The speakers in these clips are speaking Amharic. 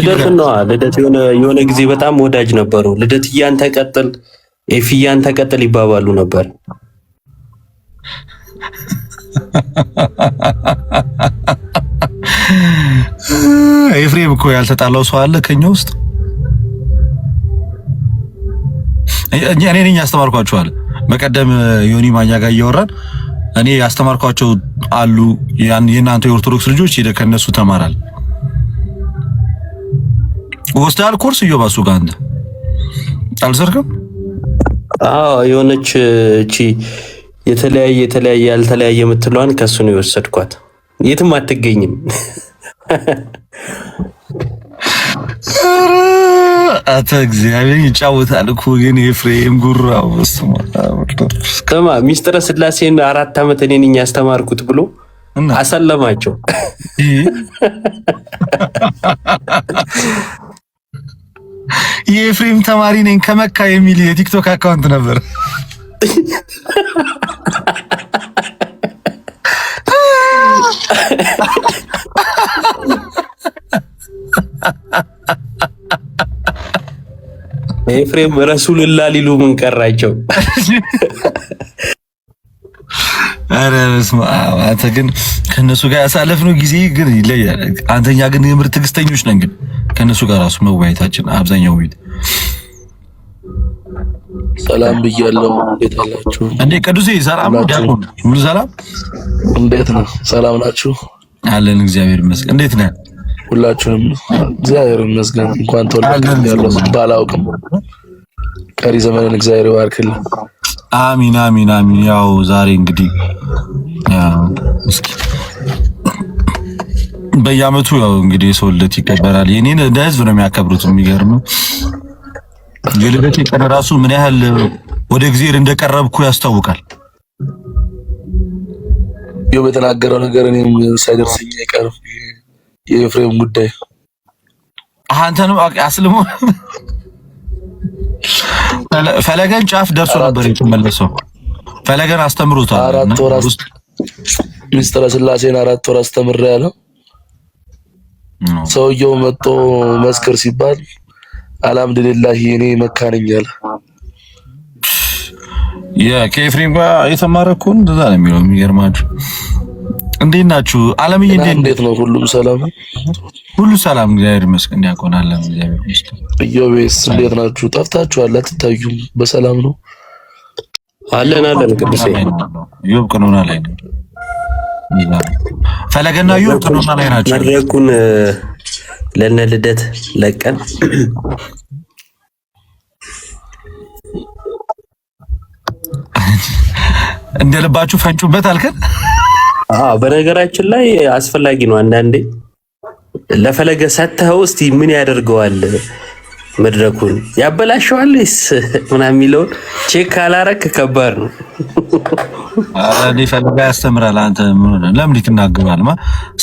ልደት ነው። ልደት የሆነ ጊዜ በጣም ወዳጅ ነበሩ። ልደት እያን ተቀጥል ኤፍያን ተቀጥል ይባባሉ ነበር። ኤፍሬም እኮ ያልተጣላው ሰው አለ ከኛ ውስጥ? እኔ ነኝ ያስተማርኳቸው አለ። በቀደም ዮኒ ማኛ ጋር እያወራን እኔ ያስተማርኳቸው አሉ የእናንተ የኦርቶዶክስ ልጆች ሄደ ከነሱ ተማራል። ወስዳል ኮርስ እየባሱ ጋር አንተ አልሰርክም? አዎ የሆነች እቺ የተለያየ ያልተለያየ የምትለዋን ከሱ ነው የወሰድኳት። የትም አትገኝም። አተ እግዚአብሔር ይጫወታል እኮ ግን ኤፍሬም ጉራው ስማ ሚስጥረ ስላሴን 4 ዓመት እኔ ነኝ ያስተማርኩት ብሎ አሰለማቸው። የኤፍሬም ተማሪ ነኝ ከመካ የሚል የቲክቶክ አካውንት ነበር። ኤፍሬም ረሱልላህ ሊሉ ምን ቀራቸው? አረ በስመ አብ። አንተ ግን ከነሱ ጋር ያሳለፍነው ጊዜ ግን ይለያል። አንተኛ ግን የምር ትዕግስተኞች ነን። ግን ከነሱ ጋር ራሱ መወያየታችን አብዛኛው ቤት ሰላም ብያለሁ። እንዴት አላችሁ? እንዴ ቅዱሴ ሰላም ነው? ዲያቆን ሁሉ ሰላም? እንዴት ነው? ሰላም ናችሁ? አለን እግዚአብሔር ይመስገን። እንዴት ነህ? ሁላችሁም እግዚአብሔር ይመስገን። እንኳን ተወለድክ ያለው ባላውቅም ቀሪ ዘመንን እግዚአብሔር ይባርክልህ። አሚን አሚን አሚን። ያው ዛሬ እንግዲህ እስኪ በየዓመቱ ያው እንግዲህ የሰው ልደት ይከበራል። የኔን እንደ ህዝብ ነው የሚያከብሩት። የሚገርም የልደቴ ቀን ራሱ ምን ያህል ወደ እግዚአብሔር እንደቀረብኩ ያስታውቃል። ይኸው በተናገረው ነገር እኔም ሳይደርሰኝ አይቀርም የኤፍሬም ጉዳይ። አንተንም አስልሞ ፈለገን ጫፍ ደርሶ ነበር የተመለሰው። ፈለገን አስተምሮታል። 4 ወር ሚስጥረ ስላሴን 4 ወር አስተምሬያለሁ። ሰውየው መጥቶ መስክር ሲባል አልሐምዱሊላህ እኔ መካነኝ አለ። ከኤፍሬም ጋር የተማረኩ እንደዛ ነው የሚለው። የሚገርማችሁ እንዴት ናችሁ? አለምዬ እንዴት ነው? ሁሉም ሰላም? ሁሉ ሰላም እግዚአብሔር ይመስገን። ያቆናለን እግዚአብሔር ይመስገን። ኢዮቤስ እንዴት ናችሁ? ጠፍታችኋል፣ አትታዩም። በሰላም ነው? አለን ቅዱሴ ዮብ ቀኖና ላይ ነው። ፈለገና ዮብ ቀኖና ላይ ናቸው። መድረኩን ለነ ልደት ለቀን እንደልባችሁ ፈንጩበት አልከን። በነገራችን ላይ አስፈላጊ ነው። አንዳንዴ ለፈለገ ሰተው እስቲ ምን ያደርገዋል፣ መድረኩን ያበላሸዋል ወይስ ምናምን የሚለውን ቼክ ካላረክ ከባድ ነው። አረ ፈለገ ያስተምራል። አንተ ምን ሆነ? ለምን ይተናገራል?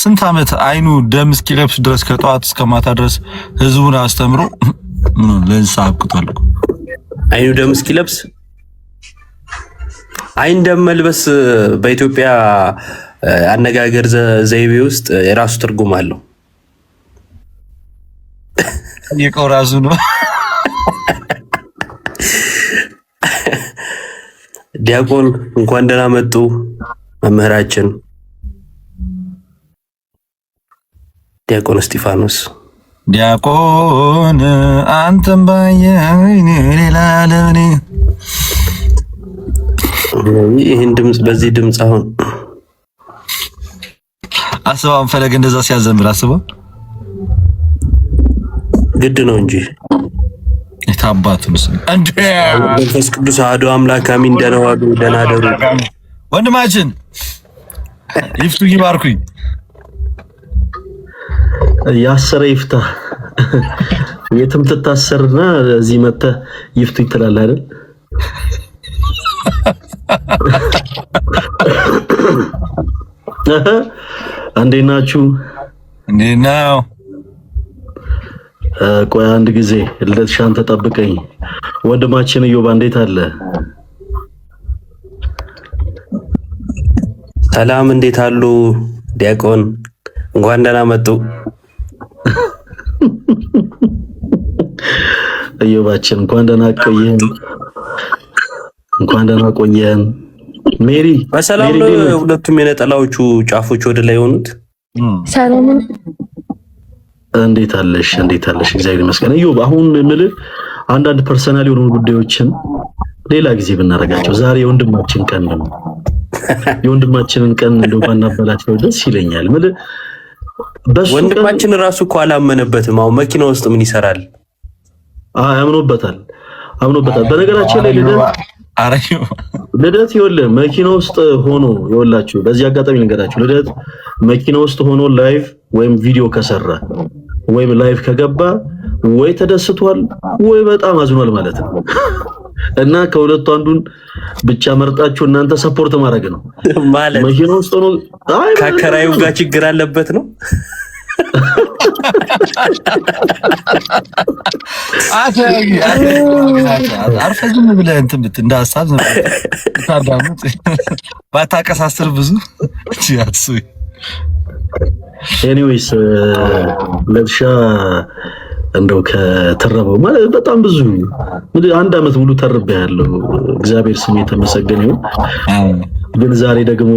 ስንት ዓመት አይኑ ደም እስኪለብስ ድረስ ከጠዋት እስከ ማታ ድረስ ህዝቡን አስተምሮ ለንሳ አብቅቷል። አይኑ ደም እስኪለብስ አይን ደም መልበስ በኢትዮጵያ አነጋገር ዘይቤ ውስጥ የራሱ ትርጉም አለው። የቀው ራሱ ነው። ዲያቆን እንኳን ደህና መጡ መምህራችን ዲያቆን እስጢፋኖስ። ዲያቆን አንተም ባየኝ ሌላ ለኔ ይህን ድምጽ በዚህ ድምጽ አሁን አስበው ፈለገ እንደዛ ሲያዘምር አስበው። ግድ ነው እንጂ የታባቱስ እንዴ! መንፈስ ቅዱስ አሐዱ አምላክ አሜን። ደህና ዋሉ፣ ደህና ደሩ። ወንድማችን ይፍቱ ይባርኩኝ። ያሰረ ይፍታ። የትም ትታሰርና እዚህ መተህ ይፍቱ ይትላል አይደል? እንዴት ናችሁ? እንዴት ነው? ቆይ አንድ ጊዜ ልደትሻን ተጠብቀኝ። ወንድማችን ኢዮብ እንዴት አለ? ሰላም እንዴት አሉ? ዲያቆን እንኳን ደህና መጡ። እዮባችን እንኳን ደህና ቆየን። ሜሪ በሰላም ነው ሁለቱም የነጠላዎቹ ጫፎች ወደ ላይ ሆኑት። ሰላም እንዴት አለሽ? እግዚአብሔር ይመስገን። እዮብ አሁን ምልህ አንዳንድ ፐርሰናል የሆኑ ጉዳዮችን ሌላ ጊዜ ብናረጋቸው፣ ዛሬ የወንድማችን ቀን ነው። የወንድማችንን ቀን እንደው ባናበላቸው ደስ ይለኛል። ምልህ ወንድማችን ራሱ እኮ አላመነበትም። አሁን መኪና ውስጥ ምን ይሰራል? አምኖበታል። በነገራችን ላይ ልደት ይኸውልህ መኪና ውስጥ ሆኖ ይኸውላችሁ፣ በዚህ አጋጣሚ ልንገራችሁ፣ ልደት መኪና ውስጥ ሆኖ ላይቭ ወይም ቪዲዮ ከሰራ ወይም ላይቭ ከገባ ወይ ተደስቷል ወይ በጣም አዝኗል ማለት ነው። እና ከሁለቱ አንዱን ብቻ መርጣችሁ እናንተ ሰፖርት ማድረግ ነው ማለት። መኪና ውስጥ ሆኖ ከከራዩ ጋር ችግር አለበት ነው። አርፈህ ዝም ብለህ እንትን ብትል እንደ ሀሳብ ዝም ብታዳምጥ ባታቀሳስር ብዙ አትስቢ። ኤኒዌይስ ለብሻ እንደው ከተረበው ማለት በጣም ብዙ አንድ አመት ሙሉ ተርቤያለሁ። እግዚአብሔር ስሙ የተመሰገነ ይሁን። ግን ዛሬ ደግሞ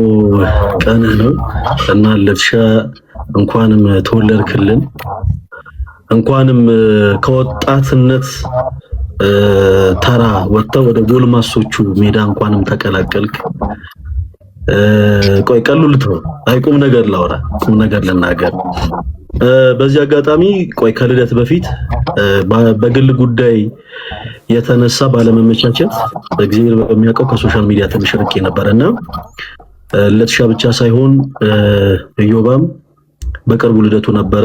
ቀንህ ነው እና ለብሻ እንኳንም ተወለድክልን፣ እንኳንም ከወጣትነት ተራ ወጥተህ ወደ ጎልማሶቹ ሜዳ እንኳንም ተቀላቀልክ። ቆይ ቀሉልት ነው አይቁም ነገር ላውራ፣ ቁም ነገር ልናገር። በዚህ አጋጣሚ ቆይ ከልደት በፊት በግል ጉዳይ የተነሳ ባለመመቻቸት እግዚአብሔር በሚያውቀው ከሶሻል ሚዲያ ትንሽ ርቄ ነበርና ለትሻ ብቻ ሳይሆን እዮባም በቅርቡ ልደቱ ነበረ።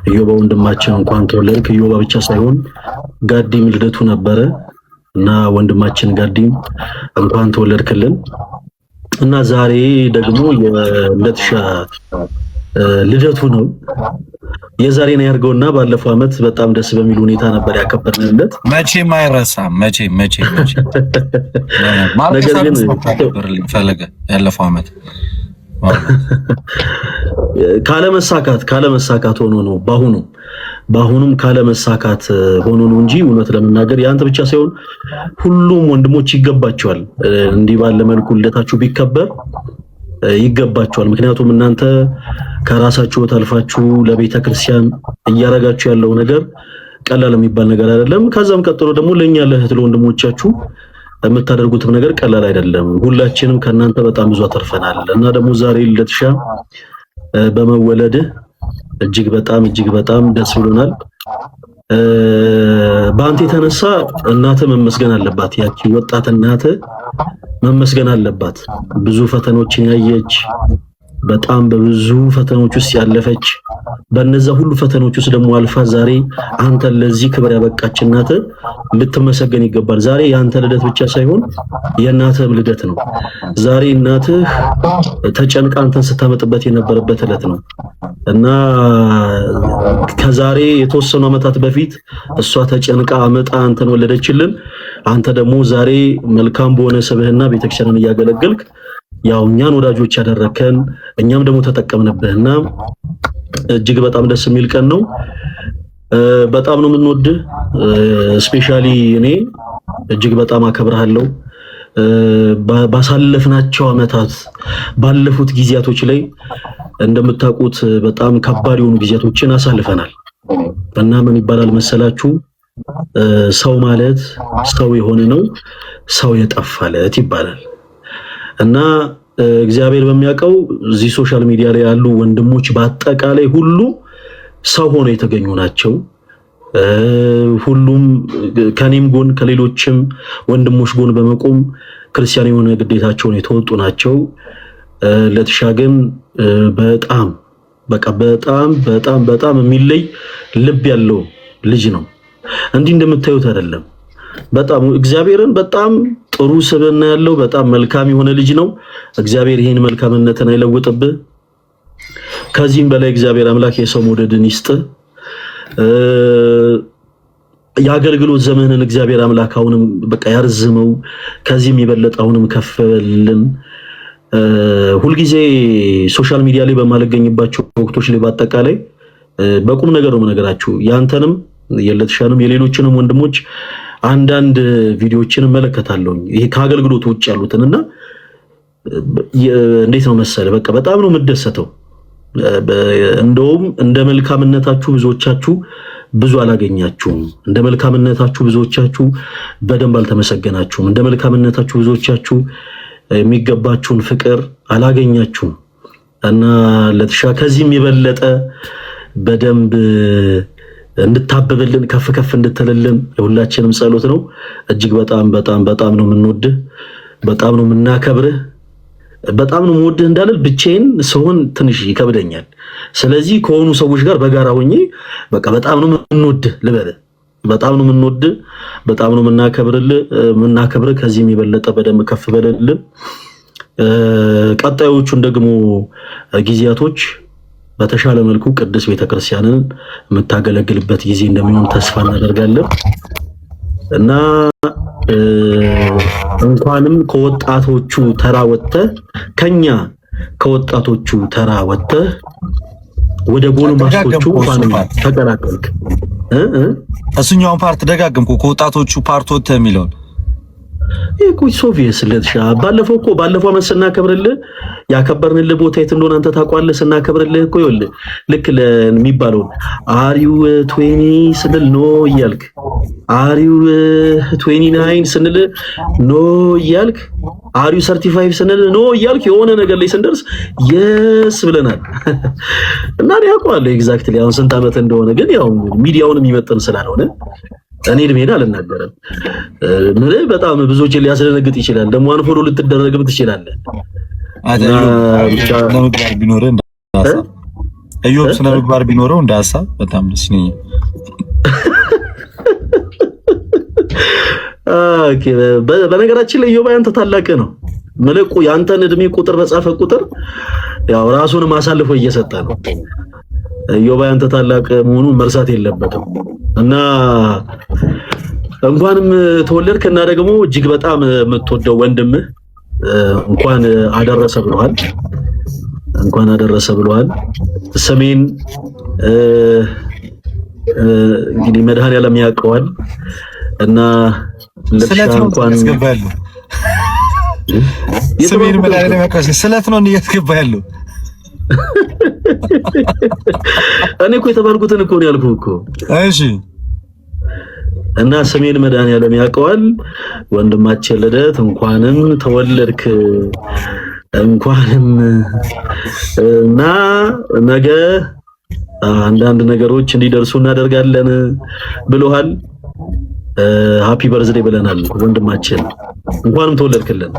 እዮባ ወንድማችን እንኳን ተወለድክ። እዮባ ብቻ ሳይሆን ጋዲም ልደቱ ነበረ እና ወንድማችን ጋዲም እንኳን ተወለድክልን። እና ዛሬ ደግሞ የለትሻ ልደቱ ነው። የዛሬን ያርገውና ባለፈው አመት በጣም ደስ በሚል ሁኔታ ነበር ያከበርንለት። መቼም አይረሳም። መቼም ነገር ግን ፈለገ ያለፈው አመት ካለመሳካት ሆኖ ነው። በአሁኑም ካለመሳካት ሆኖ ነው እንጂ እውነት ለመናገር ያንተ ብቻ ሳይሆን ሁሉም ወንድሞች ይገባቸዋል። እንዲህ ባለ መልኩ ልደታችሁ ቢከበር ይገባቸዋል። ምክንያቱም እናንተ ከራሳችሁ ተልፋችሁ ለቤተ ክርስቲያን እያረጋችሁ ያለው ነገር ቀላል የሚባል ነገር አይደለም። ከዛም ቀጥሎ ደግሞ ለኛ ለእህት ለወንድሞቻችሁ የምታደርጉትም ነገር ቀላል አይደለም። ሁላችንም ከናንተ በጣም ብዙ አተርፈናል እና ደግሞ ዛሬ ልደትሻ በመወለድህ እጅግ በጣም ደስ ብሎናል። በአንተ የተነሳ እናትህ መመስገን አለባት። ያቺ ወጣት እናትህ መመስገን አለባት። ብዙ ፈተኖችን ያየች፣ በጣም በብዙ ፈተኖች ውስጥ ያለፈች፣ በእነዛ ሁሉ ፈተኖች ውስጥ ደግሞ አልፋ ዛሬ አንተ ለዚህ ክብር ያበቃች እናትህ ልትመሰገን ይገባል። ዛሬ የአንተ ልደት ብቻ ሳይሆን የእናትህም ልደት ነው። ዛሬ እናትህ ተጨንቃ አንተን ስታመጥበት የነበረበት ዕለት ነው እና ከዛሬ የተወሰኑ ዓመታት በፊት እሷ ተጨንቃ አመጣ አንተን ወለደችልን። አንተ ደግሞ ዛሬ መልካም በሆነ ስብህና ቤተክርስቲያንን እያገለገልክ ያው እኛን ወዳጆች ያደረከን እኛም ደግሞ ተጠቀምንብህና እጅግ በጣም ደስ የሚል ቀን ነው። በጣም ነው የምንወድህ። ስፔሻሊ እኔ እጅግ በጣም አከብርሃለሁ። ባሳለፍናቸው ዓመታት ባለፉት ጊዜያቶች ላይ እንደምታውቁት በጣም ከባድ የሆኑ ጊዜያቶችን አሳልፈናል እና ምን ይባላል መሰላችሁ፣ ሰው ማለት ሰው የሆነ ነው ሰው የጠፋለት ይባላል። እና እግዚአብሔር በሚያውቀው እዚህ ሶሻል ሚዲያ ላይ ያሉ ወንድሞች በአጠቃላይ ሁሉ ሰው ሆነው የተገኙ ናቸው። ሁሉም ከኔም ጎን ከሌሎችም ወንድሞች ጎን በመቆም ክርስቲያን የሆነ ግዴታቸውን የተወጡ ናቸው። ለትሻ ግን በጣም የሚለይ ልብ ያለው ልጅ ነው። እንዲህ እንደምታዩት አይደለም። በጣም እግዚአብሔርን በጣም ጥሩ ስብዕና ያለው በጣም መልካም የሆነ ልጅ ነው። እግዚአብሔር ይሄን መልካምነትን አይለውጥብህ። ከዚህም በላይ እግዚአብሔር አምላክ የሰው መውደድን ይስጥ። የአገልግሎት ዘመንን እግዚአብሔር አምላክ አሁንም በቃ ያርዝመው። ከዚህም የበለጠ አሁንም ከፈልን። ሁልጊዜ ሶሻል ሚዲያ ላይ በማልገኝባቸው ወቅቶች ላይ በአጠቃላይ በቁም ነገር ነው የምነግራችሁ። ያንተንም የለተሻንም የሌሎችንም ወንድሞች አንዳንድ ቪዲዮዎችን እመለከታለሁ ይሄ ከአገልግሎት ውጭ ያሉትንና እንዴት ነው መሰለ በቃ በጣም ነው የምደሰተው። እንደውም እንደ መልካምነታችሁ ብዙዎቻችሁ ብዙ አላገኛችሁም። እንደ መልካምነታችሁ ብዙዎቻችሁ በደንብ አልተመሰገናችሁም። እንደ መልካምነታችሁ ብዙዎቻችሁ የሚገባችሁን ፍቅር አላገኛችሁም እና ለተሻ ከዚህም የበለጠ በደንብ እንድታበበልን ከፍ ከፍ እንድትልልን የሁላችንም ጸሎት ነው። እጅግ በጣም በጣም በጣም ነው የምንወድህ፣ በጣም ነው የምናከብርህ፣ በጣም ነው የምወድህ እንዳልል ብቻዬን ሰውን ትንሽ ይከብደኛል። ስለዚህ ከሆኑ ሰዎች ጋር በጋራ ሆኜ በቃ በጣም ነው የምንወድህ ልበልህ። በጣም ነው የምንወድህ፣ በጣም ነው የምናከብርህ። ከዚህም የበለጠ በደንብ ከፍ በልልን። ቀጣዮቹን ደግሞ ጊዜያቶች በተሻለ መልኩ ቅዱስ ቤተክርስቲያንን የምታገለግልበት ጊዜ እንደሚሆን ተስፋ እናደርጋለን እና እንኳንም ከወጣቶቹ ተራ ወጥተህ ከኛ ከወጣቶቹ ተራ ወጥተህ ወደ ጎልማሶቹ እንኳንም ተቀላቀልክ። እሱኛውን ፓርት ደጋግምኩ ከወጣቶቹ ፓርት ወጥተህ የሚለውን እኮ ሶቪየስ ለትሻ ባለፈው ዓመት ስናከብርልህ ያከበርንልህ ቦታ የት እንደሆነ አንተ ታውቃለህ። ስናከብርልህ እኮ ይኸውልህ ልክ ለሚባለው አሪው 20 ስንል ኖ እያልክ አሪው 29 ስንል ኖ እያልክ አሪው 35 ስንል ኖ እያልክ የሆነ ነገር ላይ ስንደርስ የስ ብለናል እና እኔ አውቀዋለሁ ኤግዛክትሊ አሁን ስንት ዓመት እንደሆነ። ግን ያው ሚዲያውን የሚመጥን ስላልሆነ እኔ እድሜን አልናገርም። በጣም ብዙዎችን ሊያስደነግጥ ይችላል። ደግሞ አንፎሎ ልትደረግም ትችላለህ። ስለምግባር ቢኖረው እንደ ሐሳብ እዮብ ስለምግባር ቢኖረው እንደ ሐሳብ በጣም ደስ ይለኛል። ኦኬ በነገራችን ላይ እዮብ አንተ ታላቅ ነው። መልኩ ያንተን እድሜ ቁጥር በጻፈ ቁጥር ያው ራሱን ማሳልፎ እየሰጠ ነው። እዮብ አንተ ታላቅ መሆኑን መርሳት የለበትም እና እንኳንም ተወለድክ እና ደግሞ እጅግ በጣም የምትወደው ወንድምህ እንኳን አደረሰ ብለዋል። እንኳን አደረሰ ብለዋል። ሰሜን እንግዲህ መድኃኔዓለም ያውቀዋል እና ስለት ነው ያስገባሉ። ሰሜን መድኃኔዓለም ያውቀዋል። ስለት ነው ያስገባሉ። እኔ እኮ የተባልኩትን እኮ ነው ያልኩህ እኮ። እሺ እና ሰሜን መድኃኔዓለም ያውቀዋል። ወንድማችን ልደት እንኳንም ተወለድክ እንኳንም እና ነገ አንዳንድ ነገሮች እንዲደርሱ እናደርጋለን ብሎሃል። ሃፒ በርዝዴ ብለናል ወንድማችን፣ እንኳንም ተወለድክልን።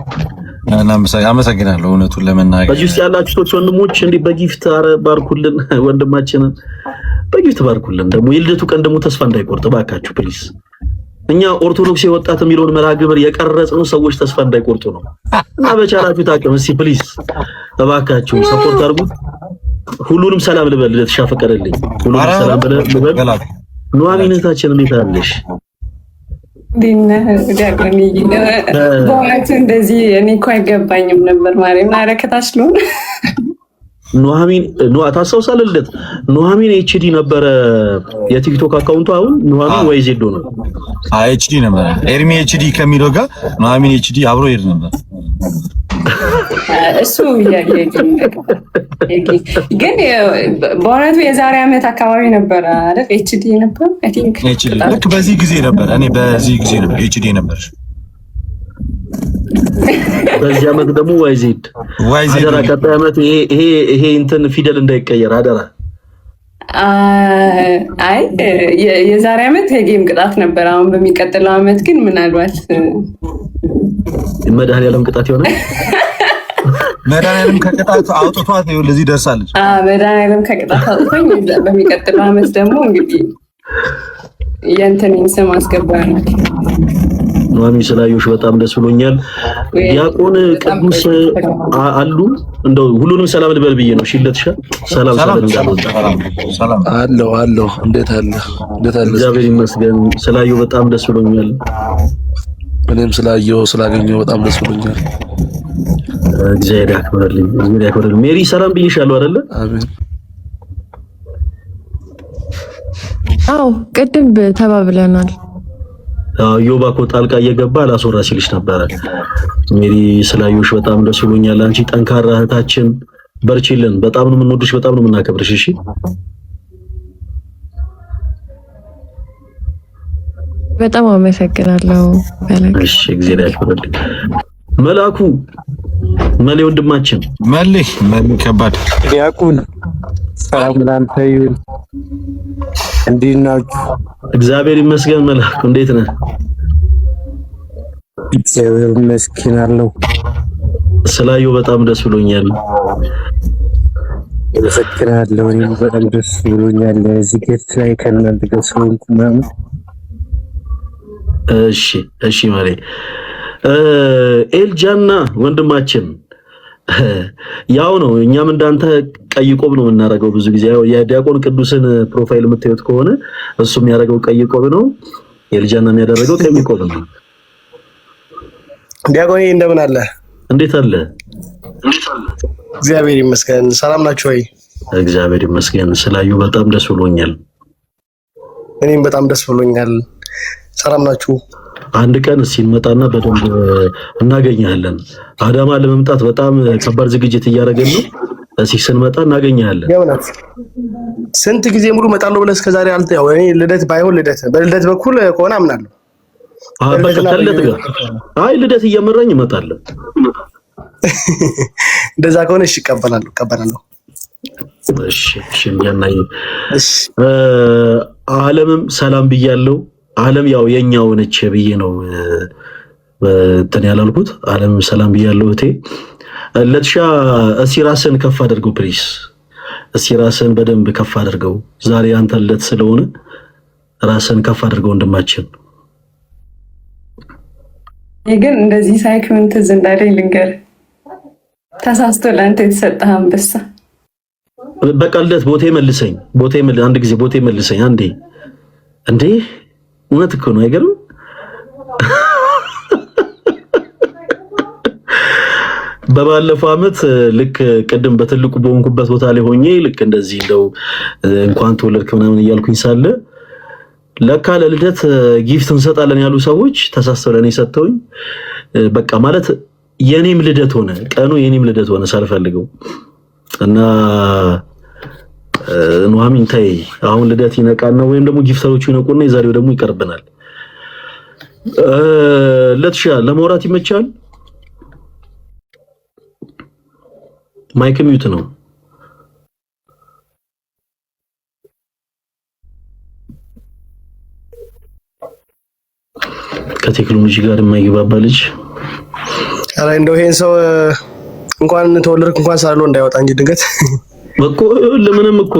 አመሰግናለሁ። እውነቱን ለመናገር በዚህ ውስጥ ያላችሁ ሰዎች ወንድሞች እንዲህ በጊፍት ባርኩልን፣ ወንድማችንን በጊፍት ባርኩልን። ደግሞ የልደቱ ቀን ደግሞ ተስፋ እንዳይቆርጥ ባካችሁ ፕሊዝ። እኛ ኦርቶዶክስ የወጣት የሚለውን መርሃ ግብር የቀረጽነው ሰዎች ተስፋ እንዳይቆርጡ ነው እና በቻላችሁ ታቅም እስቲ ፕሊዝ እባካችሁ ሰፖርት አድርጉት። ሁሉንም ሰላም ልበል፣ ልደትሻ ፈቀደልኝ። ሁሉንም ሰላም ልበል። ኑሐሚንታችን እንዴት አለሽ? በእውነቱ እንደዚህ እኔ እኮ አይገባኝም ነበር ማርያም አረከታች ነው። ኑሐሚን ታስታውሳለህ? ልደት ኑሐሚን ኤችዲ ነበረ የቲክቶክ አካውንቱ። አሁን ኑሐሚን ወይ ዜዶ ነው? ኤችዲ ነበር። ኤርሚ ኤችዲ ከሚለው ጋር ኑሐሚን ኤችዲ አብሮ ይሄድ ነበር። እሱ ግን በእውነቱ የዛሬ ዓመት አካባቢ ነበረ አይደል? ኤችዲ ነበር። አይ ቲንክ ልክ በዚህ ጊዜ ነበር። እኔ በዚህ ጊዜ ነበር ኤችዲ ነበር። በዚህ ዓመት ደግሞ ዋይዜድ አደራ። ቀጣይ ዓመት ይሄ እንትን ፊደል እንዳይቀየር አደራ። አይ የዛሬ ዓመት የጌም ቅጣት ነበር። አሁን በሚቀጥለው ዓመት ግን ምናልባት መድኃኔዓለም ቅጣት ይሆናል። መድኃኔዓለም ከቅጣት አውጥቷት ነው ለዚህ ደርሳለች። መድኃኔዓለም ከቅጣት አውጥቶኝ በሚቀጥለው ዓመት ደግሞ እንግዲህ የእንትኔን ስም አስገባለሁ። ኑሐሚን ስላየሁሽ በጣም ደስ ብሎኛል። ዲያቆን ቅዱስ አሉ እንደው ሁሉንም ሰላም ልበል ብዬ ነው። ሽለትሻ ሰላም ሰላም አለው እንዴት አለ? እግዚአብሔር ይመስገን። ስላየሁ በጣም ደስ ብሎኛል። እኔም ስላገኘሁ በጣም ደስ ብሎኛል። እግዚአብሔር ያክብርልኝ። ሜሪ ሰላም ብዬሻለሁ አይደለ? አሜን። አዎ ቅድም ተባብለናል። ዮባ እኮ ጣልቃ እየገባ ላስወራ ሲልሽ ነበረ። ሜሪ ስላዩሽ በጣም ደስ ብሎኛል። አንቺ ጠንካራ እህታችን በርቺልን። በጣም ነው የምንወድሽ፣ በጣም ነው የምናከብርሽ። እሺ በጣም አመሰግናለሁ። እሺ እግዚአብሔር ያክብርልኝ። መላኩ መሌ ወንድማችን መሌ ከባድ ዲያቆን ሰላም ላንተ ይሁን። እንዴት ናችሁ? እግዚአብሔር ይመስገን። መላኩ እንዴት ነህ? እግዚአብሔር ይመስገን አለው። ስላየው በጣም ደስ ብሎኛል። አመሰግናለሁ። እኔም በጣም ደስ ብሎኛል እዚህ ጌት ላይ ከእናንተ ጋር ስለሆንኩ ምናምን። እሺ ማሬ ኤልጃና ወንድማችን ያው ነው። እኛም እንዳንተ ቀይ ቆብ ነው የምናደርገው ብዙ ጊዜ። ያው የዲያቆን ቅዱስን ፕሮፋይል የምታዩት ከሆነ እሱ የሚያደርገው ቀይ ቆብ ነው። ኤልጃና የሚያደርገው ቀይ ቆብ ነው። ዲያቆን እንደምን አለ? እንዴት አለ? እግዚአብሔር ይመስገን። ሰላም ናችሁ ወይ? እግዚአብሔር ይመስገን። ስላዩ በጣም ደስ ብሎኛል። እኔም በጣም ደስ ብሎኛል። ሰላም ናችሁ? አንድ ቀን ሲመጣና በደንብ እናገኛለን። አዳማ ለመምጣት በጣም ከባድ ዝግጅት እያደረገን ነው። እዚህ ስንመጣ እናገኛለን። የእውነት ስንት ጊዜ ሙሉ እመጣለሁ ብለህ እስከዛሬ ያው እኔ ልደት ባይሆን በልደት በኩል ከሆነ አምናለሁ። ከልደት ጋር ልደት እየመራኝ እመጣለሁ። እንደዛ ከሆነ እሺ እቀበላለሁ። እሺ ያናይ ዓለምም ሰላም ብያለሁ። ዓለም ያው የኛው ነች ብዬ ነው እንትን ያላልኩት። ዓለም ሰላም ብያለሁ እቴ ለትሻ። እስኪ ራስን ከፍ አድርገው ፕሊስ። እስኪ ራስን በደንብ ከፍ አድርገው። ዛሬ አንተ ለት ስለሆነ ራስን ከፍ አድርገው ወንድማችን። ግን እንደዚህ ሳይክምን ትዝ እንዳለኝ ልንገር፣ ተሳስቶ ለአንተ የተሰጠህ አንበሳ። በቃ ልደት አንድ ጊዜ ቦቴ መልሰኝ አንዴ። እንዴ እውነት እኮ ነው። አይገርም? በባለፈው አመት ልክ ቅድም በትልቁ በሆንኩበት ቦታ ላይ ሆኜ ልክ እንደዚህ እንደው እንኳን ተወለድክ ምናምን እያልኩኝ ሳለ ለካ ለልደት ጊፍት እንሰጣለን ያሉ ሰዎች ተሳስተው ለኔ ሰጥተውኝ በቃ ማለት የኔም ልደት ሆነ፣ ቀኑ የኔም ልደት ሆነ ሳልፈልገው እና ኑሐሚን ታይ አሁን ልደት ይነቃና ወይም ደግሞ ጊፍተሮቹ ይነቁና የዛሬው ደግሞ ይቀርብናል። ለትሻ ለማውራት ይመቻል። ማይክ ሚዩት ነው። ከቴክኖሎጂ ጋር የማይገባባ ልጅ። አረ እንደው ይሄን ሰው እንኳን ተወለድክ እንኳን ሳለው እንዳይወጣ እንጂ ድንገት እኮ ለምንም እኮ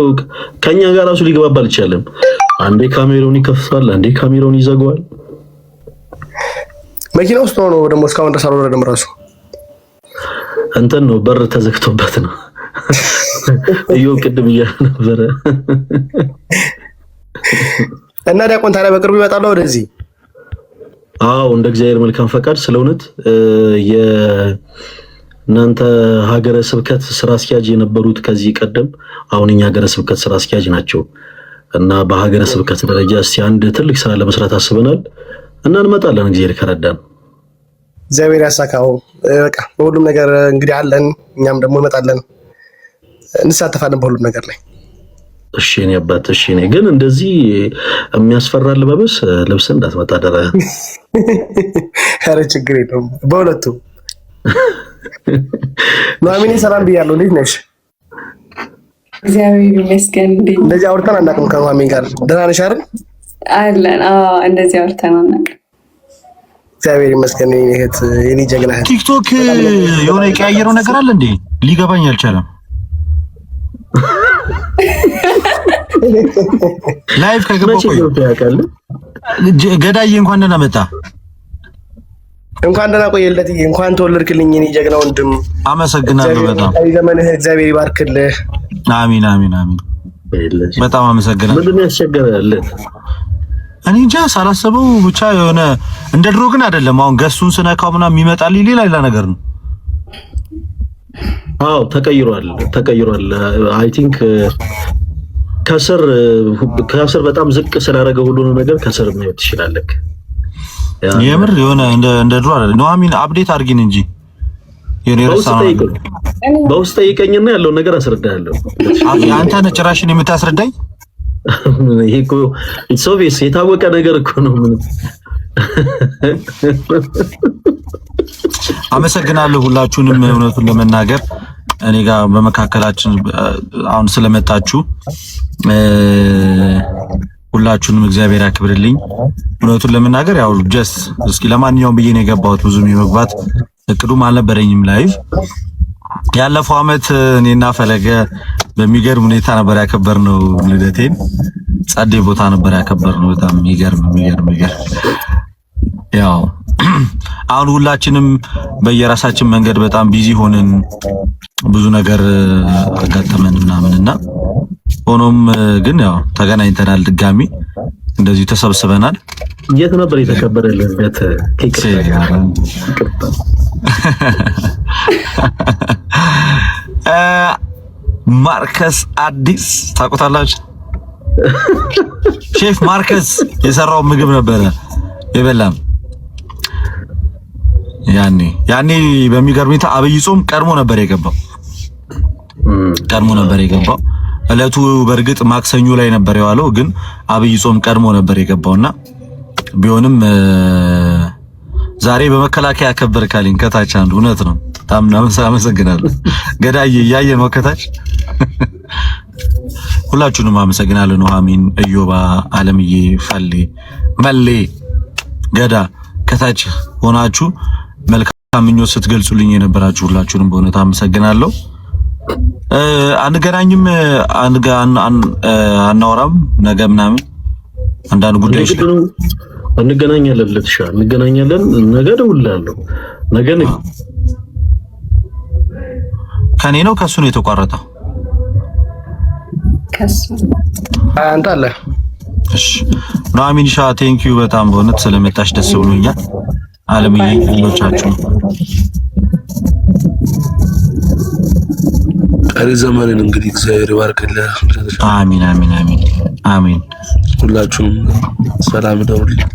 ከኛ ጋር ራሱ ሊገባባ አልቻለም። አንዴ ካሜራውን ይከፍታል፣ አንዴ ካሜራውን ይዘጋዋል። መኪና ውስጥ ሆኖ ደግሞ እስካሁን ድረስ አልወረደም። ራሱ እንትን ነው በር ተዘግቶበት ነው። እዩ ቅድም እያለ ነበረ። እና ዲያቆን ታዲያ በቅርቡ ይመጣል ወደዚህ? አዎ እንደ እግዚአብሔር መልካም ፈቃድ ስለእውነት እናንተ ሀገረ ስብከት ስራ አስኪያጅ የነበሩት ከዚህ ቀደም አሁን እኛ ሀገረ ስብከት ስራ አስኪያጅ ናቸው እና በሀገረ ስብከት ደረጃ እስቲ አንድ ትልቅ ስራ ለመስራት አስበናል እና እንመጣለን። እግዚአብሔር ከረዳን እግዚአብሔር ያሳካው። በቃ በሁሉም ነገር እንግዲህ አለን፣ እኛም ደግሞ እንመጣለን፣ እንሳተፋለን በሁሉም ነገር ላይ። እሺ እኔ አባት እሺ እኔ ግን እንደዚህ የሚያስፈራ ልበብስ ልብስ እንዳትመጣ ደረ። ኧረ ችግር የለውም በሁለቱም። ኑሐሚን ሰላም ብያለሁ። እንዴት ነሽ? እግዚአብሔር ይመስገን። እንደዚህ አውርተን አናውቅም ከኑሐሚን ጋር። ደህና ነሽ አይደል? አለን። እንደዚህ አውርተን አናውቅም። እግዚአብሔር ይመስገን። የኔ እህት፣ የኔ ጀግና እህት። ቲክቶክ የሆነ የቀያየረው ነገር አለ እንዴ? ሊገባኝ አልቻለም። ላይቭ ከገባሁ ገዳዬ እንኳን ደህና መጣ። እንኳን ደህና ቆየለት። እንኳን ተወለድክልኝ የኔ ጀግና ወንድም። አመሰግናለሁ በጣም ዘመንህ እግዚአብሔር ይባርክልህ። አሚን አሚን አሚን። በጣም አመሰግናለሁ። ምንድን ነው ያስቸገረለት? እኔ እንጃ ሳላሰበው ብቻ የሆነ እንደ ድሮ ግን አይደለም። አሁን ገሱን ስነካው ምናምን የሚመጣልኝ ሌላ ነገር ነው። አዎ ተቀይሯል። አይ ቲንክ ከስር በጣም ዝቅ ስላደረገ ሁሉንም ነገር ከስር ማየት ትችላለህ። የምር የሆነ እንደ ድሮ አይደል? ኑሐሚን አፕዴት አድርጊን እንጂ በውስጥ ጠይቀኝና ያለውን ነገር አስረዳለሁ። አንተ ነህ ጭራሽን የምታስረዳኝ? ይሄ እኮ ኢትሶቪስ የታወቀ ነገር እኮ ነው። ምን አመሰግናለሁ ሁላችሁንም። እውነቱን ለመናገር እኔ ጋር በመካከላችን አሁን ስለመጣችሁ ሁላችሁንም እግዚአብሔር ያክብርልኝ። እውነቱን ለመናገር ያው ጀስት እስኪ ለማንኛውም ብዬ ነው የገባሁት። ብዙም የመግባት እቅዱም አልነበረኝም። ላይቭ ያለፈው አመት እኔና ፈለገ በሚገርም ሁኔታ ነበር ያከበርነው ልደቴን። ጸዴ ቦታ ነበር ያከበርነው። በጣም የሚገርም ያው አሁን ሁላችንም በየራሳችን መንገድ በጣም ቢዚ ሆነን ብዙ ነገር አጋጠመን ምናምንና ሆኖም ግን ያው ተገናኝተናል። ድጋሚ እንደዚህ ተሰብስበናል። የት ነበር የተከበረልን ቤት? ማርከስ አዲስ ታውቁታላችሁ? ሼፍ ማርከስ የሰራው ምግብ ነበረ የበላም። ያኔ በሚገርም ሁኔታ አብይ ጾም ቀድሞ ነበር የገባው። እለቱ በእርግጥ ማክሰኞ ላይ ነበር የዋለው፣ ግን አብይ ጾም ቀድሞ ነበር የገባውና ቢሆንም ዛሬ በመከላከያ ያከበር ካለኝ ከታች አንዱ እውነት ነው። በጣም አመሰግናለሁ። ገዳዬ እያየ ነው ከታች። ሁላችሁንም አመሰግናለሁ። ኑሐሚን፣ እዮባ፣ አለምዬ፣ ፈሌ፣ መሌ፣ ገዳ ከታች ሆናችሁ መልካም ምኞት ስትገልጹልኝ የነበራችሁ ሁላችሁንም በእውነት አመሰግናለሁ። አንገናኝም፣ አናወራም ነገ ምናምን አንዳንድ ጉዳዮች እንገናኛለን። ለትሻ እንገናኛለን። ነገ እደውልልሃለሁ። ነገ ከኔ ነው ከሱ ነው የተቋረጠው? ከሱ አንተ አለ። እሺ ኑሐሚን ሻ ቴንኪዩ በጣም በእውነት ስለመጣሽ ደስ ብሎኛል። አለምዬ ሌሎቻችሁ ቀሪ ዘመንን እንግዲህ እግዚአብሔር ይባርክልህ። አሚን አሚን አሚን አሚን። ሁላችሁም ሰላም ደውልልኝ።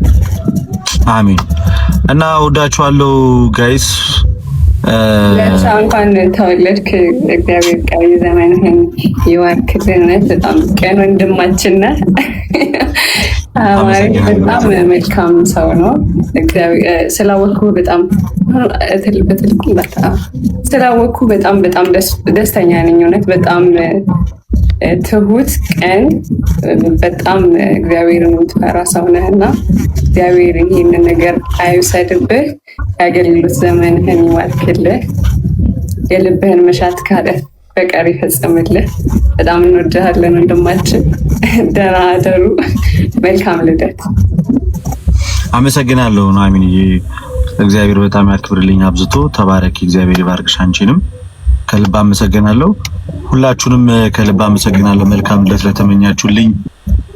አሚን እና ወዳችኋለሁ ጋይስ። እንኳን ተወለድክ። እግዚአብሔር ቀሪ ዘመንህን ይባርክልህ። በጣም ቀን ወንድማችን ነህ። በጣም መልካም ሰው ነው። ስላወቅኩ በጣም በጣም ደስተኛ ነኝ። እውነት በጣም ትሁት ቀን በጣም እግዚአብሔርን የምትፈራ ሰው ነህ እና እግዚአብሔር ይህንን ነገር አይውሰድብህ። የአገልግሎት ዘመንህን ይባርክልህ። የልብህን መሻት ካለ በቀር ይፈጽምልህ። በጣም እንወድሃለን ወንድማችን። ደህና አደሩ። መልካም ልደት። አመሰግናለሁ ኑሐሚንዬ። እግዚአብሔር በጣም ያክብርልኝ አብዝቶ። ተባረኪ። እግዚአብሔር ይባርክሽ። አንቺንም ከልብ አመሰግናለሁ። ሁላችሁንም ከልብ አመሰግናለሁ። መልካም ልደት ለተመኛችሁልኝ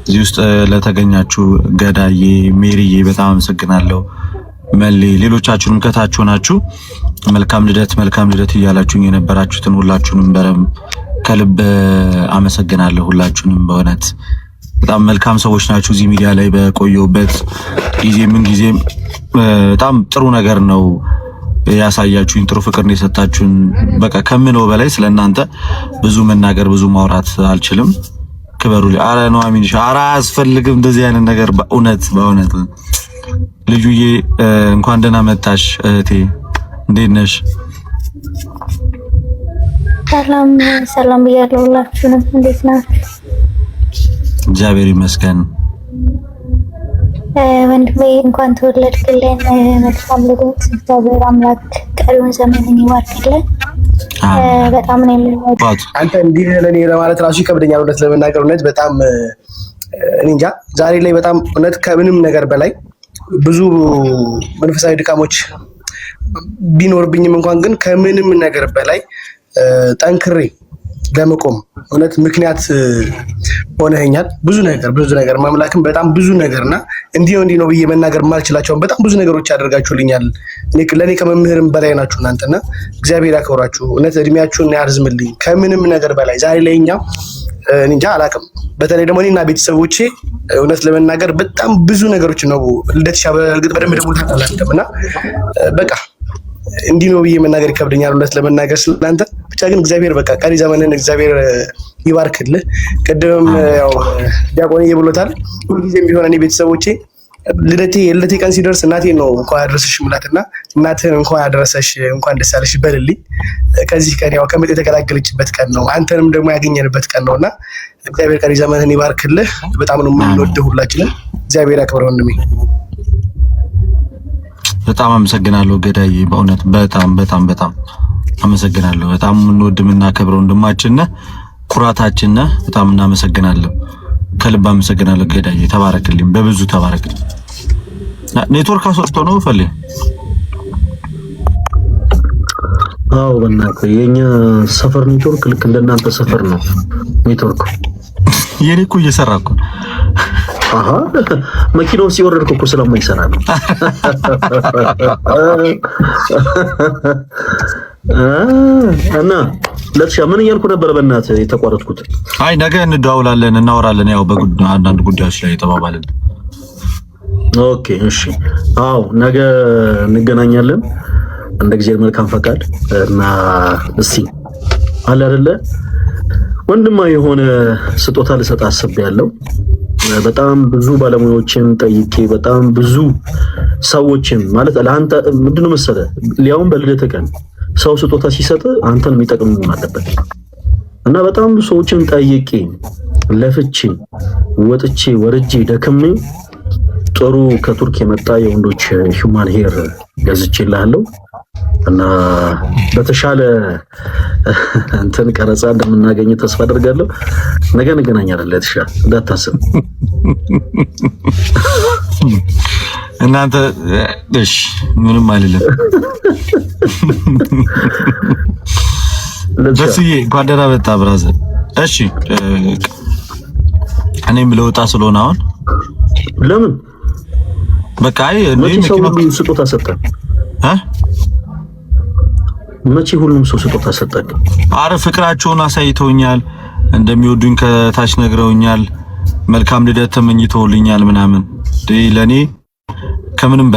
እዚህ ውስጥ ለተገኛችሁ ገዳዬ፣ ሜሪዬ በጣም አመሰግናለሁ። መሌ፣ ሌሎቻችሁንም ከታች ሆናችሁ መልካም ልደት እያላችሁኝ የነበራችሁትን ሁላችሁንም ከልብ አመሰግናለሁ። ሁላችሁንም በእውነት በጣም መልካም ሰዎች ናችሁ። እዚህ ሚዲያ ላይ በቆየሁበት ጊዜ ምን ጊዜም በጣም ጥሩ ነገር ነው ያሳያችሁኝ፣ ጥሩ ፍቅር ነው የሰጣችሁን። በቃ ከምነው በላይ ስለናንተ ብዙ መናገር ብዙ ማውራት አልችልም። ክበሩ። አረ ኑሐሚን ሻራ አያስፈልግም እንደዚህ አይነት ነገር በእውነት ልጁዬ እንኳን ደህና መጣሽ እህቴ። እንዴት ነሽ? ሰላም ብያለሁ። ሁላችሁንም እንዴት ናችሁ? እግዚአብሔር ይመስገን። ወንድሜ እንኳን ተወለድክልን። መልካም ልደት። እግዚአብሔር አምላክ ቀሪውን ዘመንን ይባርክልን። በጣም ነው የምንወደው። አንተ እንዲህ ለኔ ለማለት ራሱ ይከብደኛል እውነት ለመናገር። እውነት በጣም እንጃ ዛሬ ላይ በጣም እውነት ከምንም ነገር በላይ ብዙ መንፈሳዊ ድካሞች ቢኖርብኝም እንኳን ግን ከምንም ነገር በላይ ጠንክሬ ለመቆም እውነት ምክንያት ሆነኛል። ብዙ ነገር ማምላክም በጣም ብዙ ነገርና እንዲህ ነው ብዬ መናገር ማልችላቸውን በጣም ብዙ ነገሮች ያደርጋችሁልኛል። ለኔ ከመምህርም በላይ ናችሁ እናንተና እግዚአብሔር ያክብራችሁ። እውነት እድሜያችሁን ያርዝምልኝ። ከምንም ነገር በላይ ዛሬ ላይ እኛ እንጃ አላውቅም። በተለይ ደግሞ እኔና ቤተሰቦቼ እውነት ለመናገር በጣም ብዙ ነገሮች ነው ልደትሻ በእርግጥ በደንብ ደግሞ ታውቃለህ እና በቃ እንዲህ ነው ብዬ መናገር ይከብደኛል እውነት ለመናገር ስለአንተ። ብቻ ግን እግዚአብሔር በቃ ቀሪ ዘመንን እግዚአብሔር ይባርክልህ። ቅድምም ያው ዲያቆንዬ ብሎታል። ሁልጊዜም ቢሆን እኔ ቤተሰቦቼ የልደቴ ቀን ሲደርስ እናቴን ነው እንኳን ያደረሰሽ ሙላትና እናትህን እንኳን ያደረሰሽ እንኳን ደስ ያለሽ በልልኝ። ከዚህ ቀን ያው ከምጥ የተገላገለችበት ቀን ነው፣ አንተንም ደግሞ ያገኘንበት ቀን ነውና እግዚአብሔር ቀሪ ዘመንን ይባርክልህ። በጣም ነው የምንወድህ ሁላችንም። እግዚአብሔር ያክብረው ወንድሜ። በጣም አመሰግናለሁ ገዳዬ፣ በእውነት በጣም በጣም በጣም አመሰግናለሁ። በጣም የምንወድምና ከብረው ወንድማችን ነህ፣ ኩራታችን ነህ። በጣም እናመሰግናለሁ። ከልብ አመሰግናለሁ ገዳዬ። ተባረክልኝ፣ በብዙ ተባረክልኝ። ኔትወርክ አስወጥቶ ነው ፈልይ። አዎ በእናትህ የኛ ሰፈር ኔትወርክ ልክ እንደናንተ ሰፈር ነው ኔትወርክ። የኔ እኮ እየሰራ እኮ አሃ መኪናው ሲወረድኩ እኮ ስለማይሰራ ነው። እና ለትሻ ምን እያልኩ ነበር በእናትህ የተቋረጥኩት? አይ ነገ እንደዋውላለን፣ እናወራለን። ያው አንዳንድ ጉዳዮች ላይ ተባባልን። ኦኬ እሺ። አዎ ነገ እንገናኛለን እንደ ጊዜ መልካም ፈቃድ እና እስቲ አለ አይደለ ወንድማ የሆነ ስጦታ ልሰጥ አስቤያለሁ። በጣም ብዙ ባለሙያዎችን ጠይቄ በጣም ብዙ ሰዎችን ማለት ለአንተ ምንድነው መሰለህ ሊያውም በልደት ቀን ሰው ስጦታ ሲሰጥ አንተን የሚጠቅም መሆን አለበት እና በጣም ብዙ ሰዎችን ጠይቄ ለፍቼ ወጥቼ ወርጄ ደክሜ ጥሩ ከቱርክ የመጣ የወንዶች ሂውማን ሄር ገዝቼልሃለሁ እና በተሻለ እንትን ቀረጻ እንደምናገኝ ተስፋ አደርጋለሁ። ነገ እንገናኛለን። ለተሻለ እንዳታስብ እናንተ እሺ፣ ምንም አይደለም። ደስዬ ጓደና በጣ ብራዘር። እሺ እኔም ለውጣ ስለሆነ አሁን ለምን በቃ መኪና ስጦታ ሰጠን? መቼ ሁሉም ሰው ስጦታ ሰጠን? አረ ፍቅራቸውን አሳይተውኛል፣ እንደሚወዱኝ ከታች ነግረውኛል፣ መልካም ልደት ተመኝተውልኛል ምናምን። ለኔ ከምንም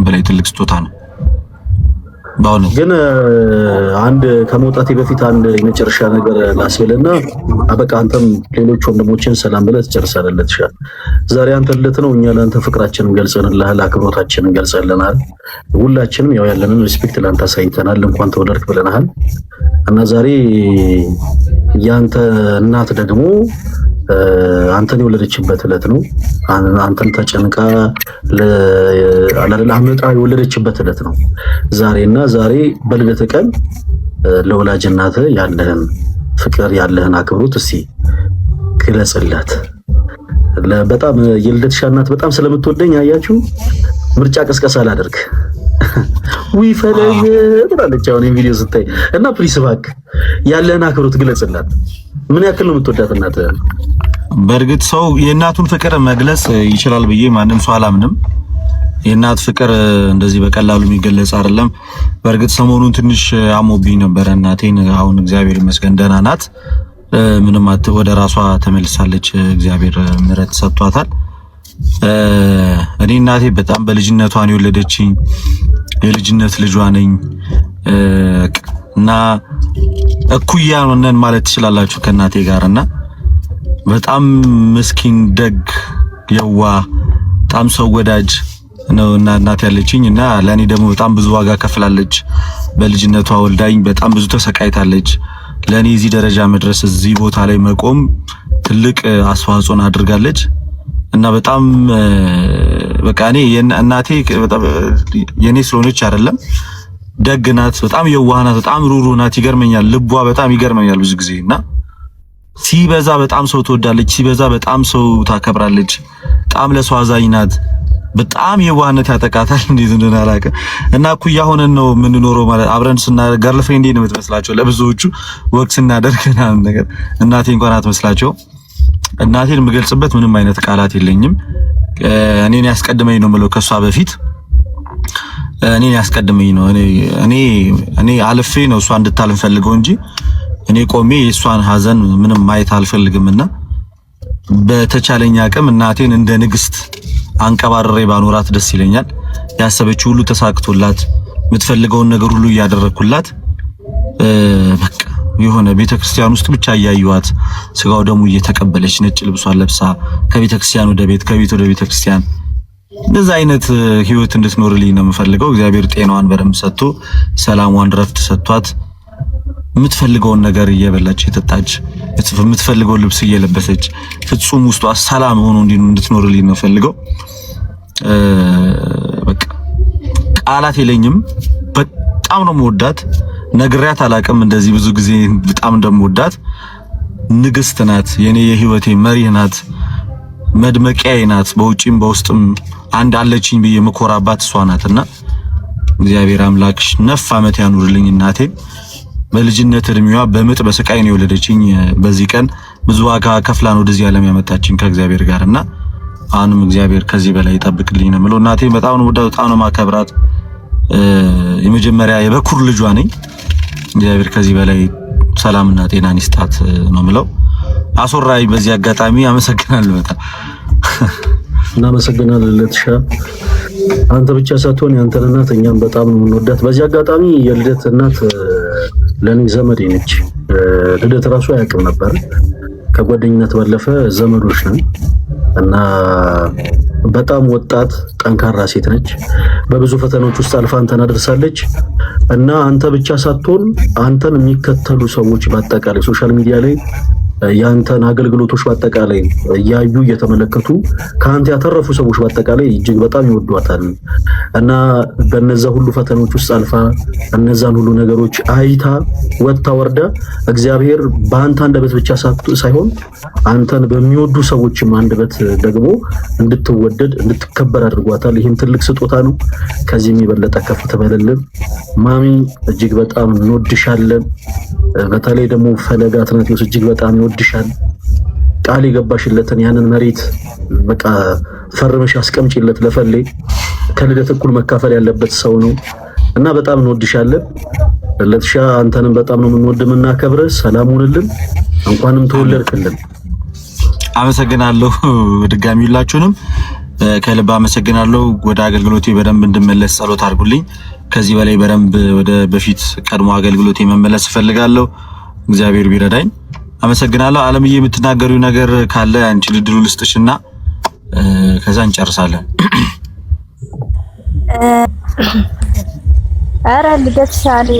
በላይ ትልቅ ስጦታ ነው። ባውነ ግን አንድ ከመውጣቴ በፊት አንድ የመጨረሻ ነገር ላስብልና አበቃ። አንተም ሌሎች ወንድሞችን ሰላም ብለህ ትጨርሳለህ። ትሻል ዛሬ አንተ ልደት ነው። እኛ ለአንተ ፍቅራችንን ገልጸንልሃል፣ አክብሮታችንን ገልጸንልናል። ሁላችንም ያው ያለንን ሪስፔክት ለአንተ አሳይተናል። እንኳን ተወለድክ ብለናል እና ዛሬ ያንተ እናት ደግሞ አንተን የወለደችበት ዕለት ነው። አንተን ተጨንቃ አመጣ የወለደችበት ዕለት ነው ዛሬና ዛሬ በልደት ቀን ለወላጅ እናትህ ያለህን ፍቅር ያለህን አክብሮት እስቲ ግለጽላት። በጣም የልደትሽ እናት በጣም ስለምትወደኝ አያችሁ ምርጫ ቀስቀሳ አላደርግ ወይ ፈለግ ትላለች አሁን ቪዲዮ ስታይ እና ፕሊስ እባክህ ያለህን አክብሮት ግለጽላት። ምን ያክል ነው የምትወዳት እናትህ? በእርግጥ ሰው የእናቱን ፍቅር መግለጽ ይችላል ብዬ ማንም ሰው አላምንም። የእናት ፍቅር እንደዚህ በቀላሉ የሚገለጽ አይደለም። በእርግጥ ሰሞኑን ትንሽ አሞብኝ ነበረ እናቴን። አሁን እግዚአብሔር ይመስገን ደህና ናት። ምንም ወደ ራሷ ተመልሳለች። እግዚአብሔር ምሕረት ሰጥቷታል። እኔ እናቴ በጣም በልጅነቷ ነው የወለደችኝ። የልጅነት ልጇ ነኝ እና እኩያ ነን ማለት ትችላላችሁ ከእናቴ ጋር እና በጣም ምስኪን፣ ደግ፣ የዋ በጣም ሰው ወዳጅ ነው እና እናቴ ያለችኝ እና ለኔ ደግሞ በጣም ብዙ ዋጋ ከፍላለች። በልጅነቷ ወልዳኝ በጣም ብዙ ተሰቃይታለች። ለኔ እዚህ ደረጃ መድረስ እዚህ ቦታ ላይ መቆም ትልቅ አስተዋጽኦን አድርጋለች እና በጣም በቃ እኔ እናቴ የኔ ስለሆነች አይደለም ደግ ናት፣ በጣም የዋህ ናት፣ በጣም ሩህሩህ ናት። ይገርመኛል፣ ልቧ በጣም ይገርመኛል ብዙ ጊዜ እና ሲበዛ በጣም ሰው ትወዳለች፣ ሲበዛ በጣም ሰው ታከብራለች። በጣም ለሰው አዛኝ ናት። በጣም የዋህነት ያጠቃታል። እንዴት እንደሆነ አላውቅም። እና እኩያ ሆነን ነው የምንኖረው ማለት አብረን ገርል ፍሬንድ ነው የምትመስላቸው ለብዙዎቹ ወቅት ስናደርግ ምናምን ነገር። እናቴ እንኳን አትመስላቸው። እናቴን የምገልጽበት ምንም አይነት ቃላት የለኝም። እኔን ያስቀድመኝ ነው የምለው ከሷ በፊት እኔን ያስቀድመኝ ነው። እኔ አልፌ ነው እሷ እንድታልፍ ፈልገው እንጂ እኔ ቆሜ የእሷን ሀዘን ምንም ማየት አልፈልግምና በተቻለኝ አቅም እናቴን እንደ ንግስት አንቀባረሬ ባኖራት ደስ ይለኛል። ያሰበችው ሁሉ ተሳክቶላት የምትፈልገውን ነገር ሁሉ እያደረኩላት በቃ የሆነ ቤተክርስቲያን ውስጥ ብቻ እያዩዋት ስጋው ደሙ እየተቀበለች ነጭ ልብሷን ለብሳ ከቤተክርስቲያን ወደ ቤት ከቤት ወደ ቤተክርስቲያን እንደዛ አይነት ህይወት እንድትኖርልኝ ነው የምፈልገው። እግዚአብሔር ጤናዋን በደንብ ሰጥቶ ሰላሟን ረፍት ሰጥቷት የምትፈልገውን ነገር እየበላች እየጠጣች የምትፈልገውን ልብስ እየለበሰች ፍጹም ውስጧ ሰላም ሆኖ እንድትኖርልኝ ነው የምፈልገው። በቃ ቃላት የለኝም። በጣም ነው የምወዳት። ነግሬያት አላቅም እንደዚህ ብዙ ጊዜ በጣም እንደምወዳት። ንግስት ናት፣ የኔ የህይወቴ መሪ ናት፣ መድመቂያዬ ናት። በውጪም በውስጥም አንድ አለችኝ ብዬ መኮራባት እሷ ናትና እግዚአብሔር አምላክሽ ነፍ ዓመት ያኑርልኝ እናቴ። በልጅነት እድሜዋ በምጥ በስቃይ ነው የወለደችኝ። በዚህ ቀን ብዙ ዋጋ ከፍላን ወደዚህ ዓለም ያመጣችኝ ከእግዚአብሔር ጋርና አሁንም እግዚአብሔር ከዚህ በላይ ይጠብቅልኝ ነው የምለው። እናቴ በጣም ነው ወዳው በጣም ነው ማከብራት። የመጀመሪያ የበኩር ልጇ ነኝ። እግዚአብሔር ከዚህ በላይ ሰላምና ጤናን ይስጣት ነው የምለው። አሶራይ በዚህ አጋጣሚ አመሰግናለሁ። በጣም እናመሰግናለን ለትሻ። አንተ ብቻ ሳትሆን ያንተን እናት እኛም በጣም ነው የምንወዳት። በዚህ አጋጣሚ የልደት እናት ለኔ ዘመዴ ነች። ልደት ራሱ አያውቅም ነበር። ከጓደኝነት ባለፈ ዘመዶች ነን እና በጣም ወጣት ጠንካራ ሴት ነች። በብዙ ፈተናዎች ውስጥ አልፋ አንተን አደርሳለች እና አንተ ብቻ ሳትሆን አንተን የሚከተሉ ሰዎች በአጠቃላይ ሶሻል ሚዲያ ላይ ያንተን አገልግሎቶች በአጠቃላይ እያዩ እየተመለከቱ ከአንተ ያተረፉ ሰዎች በአጠቃላይ እጅግ በጣም ይወዷታል እና በነዛ ሁሉ ፈተናዎች ውስጥ አልፋ እነዛን ሁሉ ነገሮች አይታ ወጥታ ወርዳ እግዚአብሔር በአንተ አንደበት ብቻ ሳይሆን አንተን በሚወዱ ሰዎችም አንደበት ደግሞ እንድትወደድ እንድትከበር አድርጓታል። ይህም ትልቅ ስጦታ ነው። ከዚህም የበለጠ ከፍ ትበልልን ማሚ። እጅግ በጣም እንወድሻለን። በተለይ ደግሞ ፈለገ አትናቴዎስ እጅግ በጣም ይወድሻል። ቃል የገባሽለትን ያንን መሬት በቃ ፈርመሽ አስቀምጪለት ለፈሌ። ከልደት እኩል መካፈል ያለበት ሰው ነው እና በጣም እንወድሻለን። ለትሻ አንተንም በጣም ነው የምንወድምና ከብረ ሰላም ሁንልን። እንኳንም ተወለድክልን። አመሰግናለሁ። ድጋሚ ሁላችሁንም ከልብ አመሰግናለሁ። ወደ አገልግሎቴ በደንብ እንድመለስ ጸሎት አድርጉልኝ። ከዚህ በላይ በደንብ ወደ በፊት ቀድሞ አገልግሎቴ መመለስ እፈልጋለሁ። እግዚአብሔር ቢረዳኝ። አመሰግናለሁ። አለምዬ የምትናገሪው ነገር ካለ አንቺ ልድሉ ልስጥሽና ከዛ እንጨርሳለን። አረ ልደት ሻሌ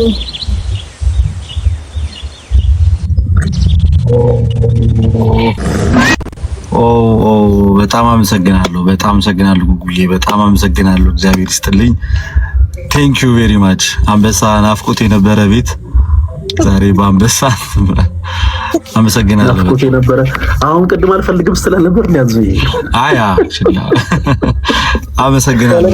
በጣም አመሰግናለሁ። በጣም አመሰግናለሁ ጉጉዬ፣ በጣም አመሰግናለሁ። እግዚአብሔር ይስጥልኝ። ቴንክ ዩ ቬሪ ማች። አንበሳ ናፍቆት የነበረ ቤት ዛሬ በአንበሳ አመሰግናለሁ። ናፍቆት የነበረ አሁን ቅድም አልፈልግም ስለነበር ያዙ። አያ ሽላ አመሰግናለሁ።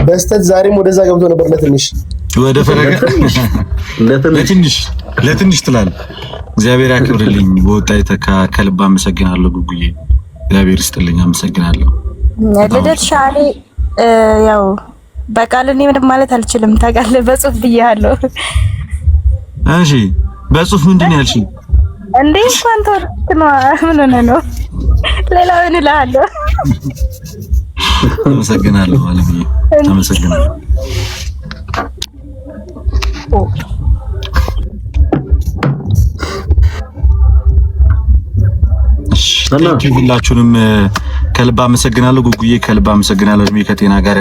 በስተት ዛሬም ወደዛ ገብቶ ነበር ለትንሽ ወደ ፈለገ ለትንሽ ትላለህ። እግዚአብሔር ያክብርልኝ። በወጣ የተካ ከልብ አመሰግናለሁ ጉጉዬ። እግዚአብሔር ይስጥልኝ። አመሰግናለሁ። ልደት ሻሌ ያው በቃል እኔ ምንም ማለት አልችልም ታውቃለህ። በጽሁፍ ብያለሁ። እሺ በጽሁፍ ምንድን ያልሽ እንዴ? እንኳን ተወልክና ምን ሆነ ነው? ሌላ ምን እልሃለሁ? አመሰግናለሁ አለምዬ፣ አመሰግናለሁ። ሁላችሁንም ከልብ አመሰግናለሁ። ጉጉዬ ከልብ አመሰግናለሁ። እድሜ ከጤና ጋር